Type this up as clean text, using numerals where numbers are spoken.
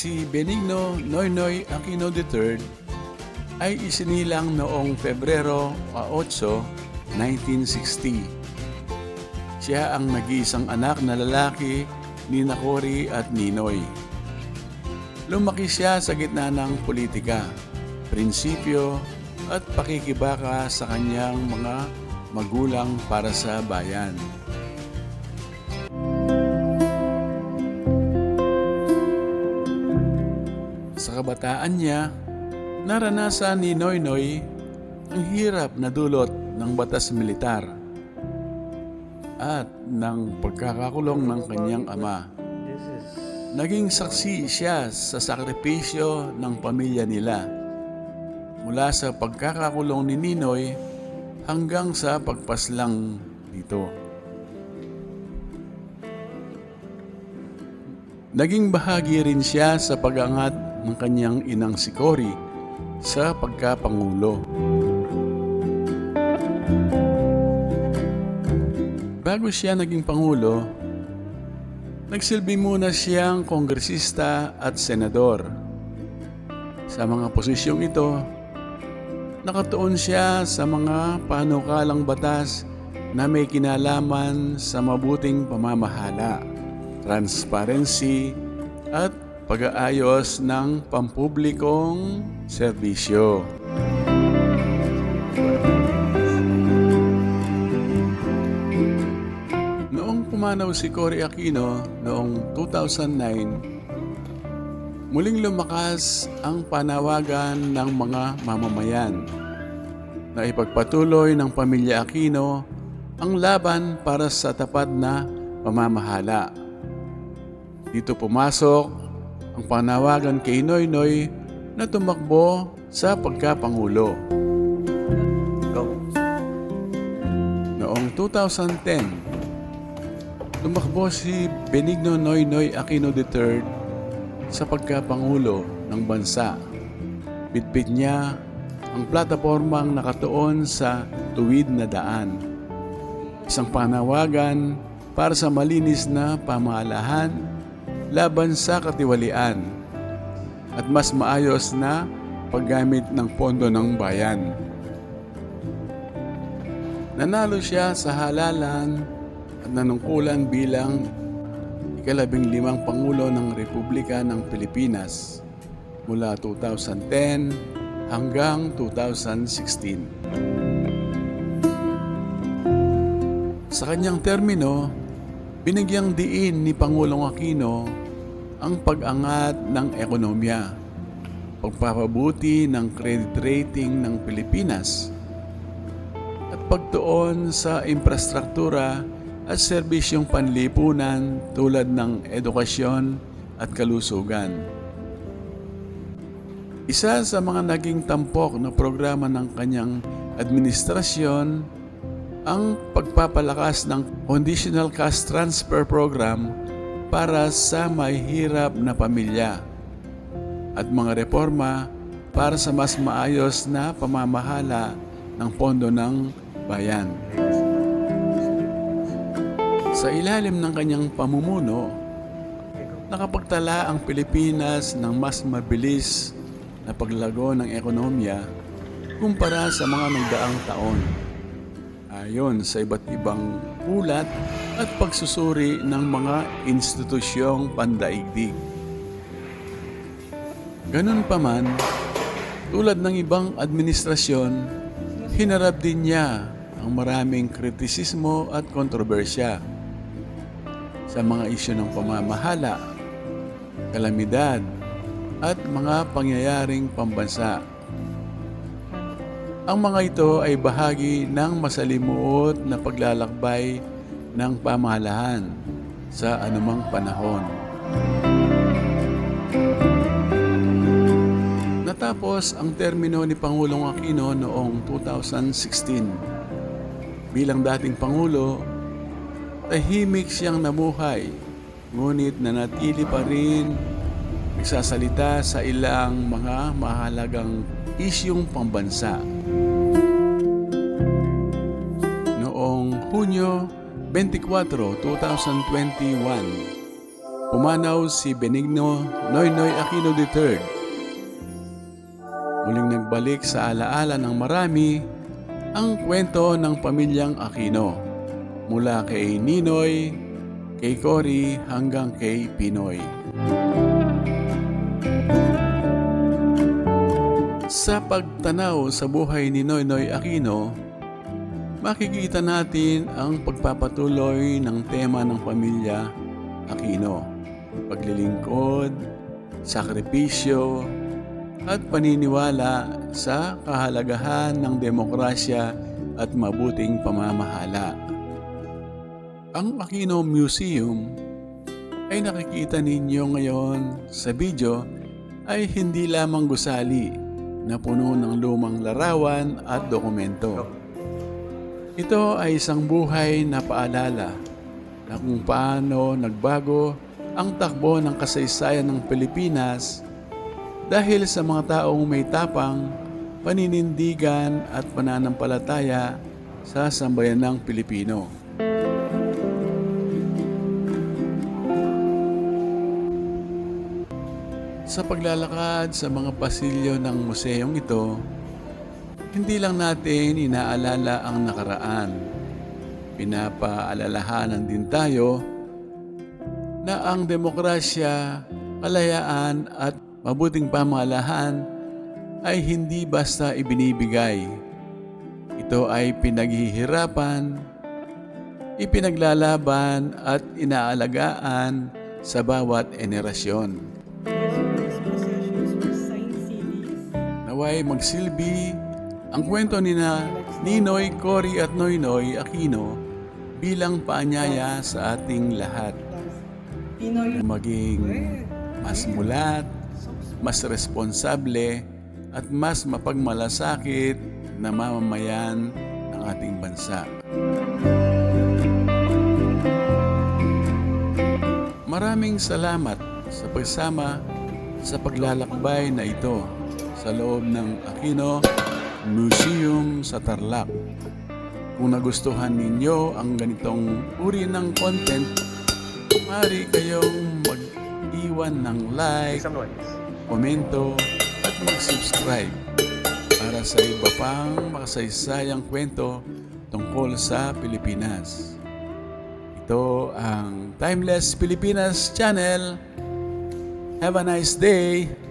Si Benigno Noynoy Aquino III ay isinilang noong Pebrero 8, 1960. Siya ang nag-iisang anak na lalaki ni Cory at Ninoy. Lumaki siya sa gitna ng politika, prinsipyo at pakikibaka sa kanyang mga magulang para sa bayan. Sa kabataan niya, naranasan ni Noynoy ang hirap na dulot ng batas militar at ng pagkakakulong ng kanyang ama. Naging saksi siya sa sakripisyo ng pamilya nila mula sa pagkakakulong ni Ninoy hanggang sa pagpaslang nito. Naging bahagi rin siya sa pag-angat ng kanyang inang si Cory sa pagkapangulo. Bago siya naging pangulo, nagsilbi muna siyang kongresista at senador. Sa mga posisyong ito, nakatuon siya sa mga panukalang batas na may kinalaman sa mabuting pamamahala, transparency at pag-aayos ng pampublikong serbisyo. Noong pumanaw si Cory Aquino noong 2009, muling lumakas ang panawagan ng mga mamamayan na ipagpatuloy ng pamilya Aquino ang laban para sa tapat na pamamahala. Dito pumasok ang panawagan kay Noynoy na tumakbo sa pagkapangulo. Noong 2010, tumakbo si Benigno Noynoy Aquino III sa pagkapangulo ng bansa. Bitbit niya ang platapormang nakatuon sa tuwid na daan. Isang panawagan para sa malinis na pamahalahan laban sa katiwalian at mas maayos na paggamit ng pondo ng bayan. Nanalo siya sa halalan at nanungkulan bilang ika-15 Pangulo ng Republika ng Pilipinas mula 2010 hanggang 2016. Sa kanyang termino, binigyang diin ni Pangulong Aquino ang pag-angat ng ekonomiya, pagpapabuti ng credit rating ng Pilipinas, at pagtuon sa infrastruktura at serbisyong panlipunan tulad ng edukasyon at kalusugan. Isa sa mga naging tampok na programa ng kanyang administrasyon ang pagpapalakas ng Conditional Cash Transfer Program para sa mahihirap na pamilya at mga reforma para sa mas maayos na pamamahala ng pondo ng bayan. Sa ilalim ng kanyang pamumuno, nakapagtala ang Pilipinas ng mas mabilis na paglago ng ekonomiya kumpara sa mga nagdaang taon, ayon sa iba't ibang ulat at pagsusuri ng mga institusyong pandaigdig. Ganun pa man, tulad ng ibang administrasyon, hinarap din niya ang maraming kritisismo at kontrobersya sa mga isyu ng pamamahala, kalamidad, at mga pangyayaring pambansa. Ang mga ito ay bahagi ng masalimuot na paglalakbay ng pamahalaan sa anumang panahon. Natapos ang termino ni Pangulong Aquino noong 2016. Bilang dating Pangulo, tahimik siyang nabuhay, ngunit nanatili pa rin nagsasalita sa ilang mga mahalagang isyung pambansa. Noong Hunyo 24, 2021, pumanaw si Benigno Noynoy Aquino III. Muling nagbalik sa alaala ng marami ang kwento ng pamilyang Aquino mula kay Ninoy, kay Cory hanggang kay Pinoy. Sa pagtanaw sa buhay ni Noynoy Aquino, makikita natin ang pagpapatuloy ng tema ng pamilya Aquino, paglilingkod, sakripisyo, at paniniwala sa kahalagahan ng demokrasya at mabuting pamamahala. Ang Aquino Museum ay nakikita ninyo ngayon sa video ay hindi lamang gusali na puno ng lumang larawan at dokumento. Ito ay isang buhay na paalala na kung paano nagbago ang takbo ng kasaysayan ng Pilipinas dahil sa mga taong may tapang, paninindigan at pananampalataya sa sambayanang Pilipino. Sa paglalakad sa mga pasilyo ng museyong ito, hindi lang natin inaalala ang nakaraan. Pinapaalalahanan din tayo na ang demokrasya, kalayaan at mabuting pamahalahan ay hindi basta ibinibigay. Ito ay pinaghihirapan, ipinaglalaban at inaalagaan sa bawat henerasyon. Naway magsilbi ang kwento ni Ninoy, Cory at Noynoy Aquino bilang paanyaya sa ating lahat na maging mas mulat, mas responsable at mas mapagmalasakit na mamamayan ng ating bansa. Maraming salamat sa pagsama sa paglalakbay na ito sa loob ng Aquino Museum sa Tarlac. Kung nagustuhan ninyo ang ganitong uri ng content, maaari kayong mag-iwan ng like, komento at mag-subscribe para sa iba pang makasaysayang kwento tungkol sa Pilipinas. Ito ang Timeless Pilipinas Channel. Have a nice day!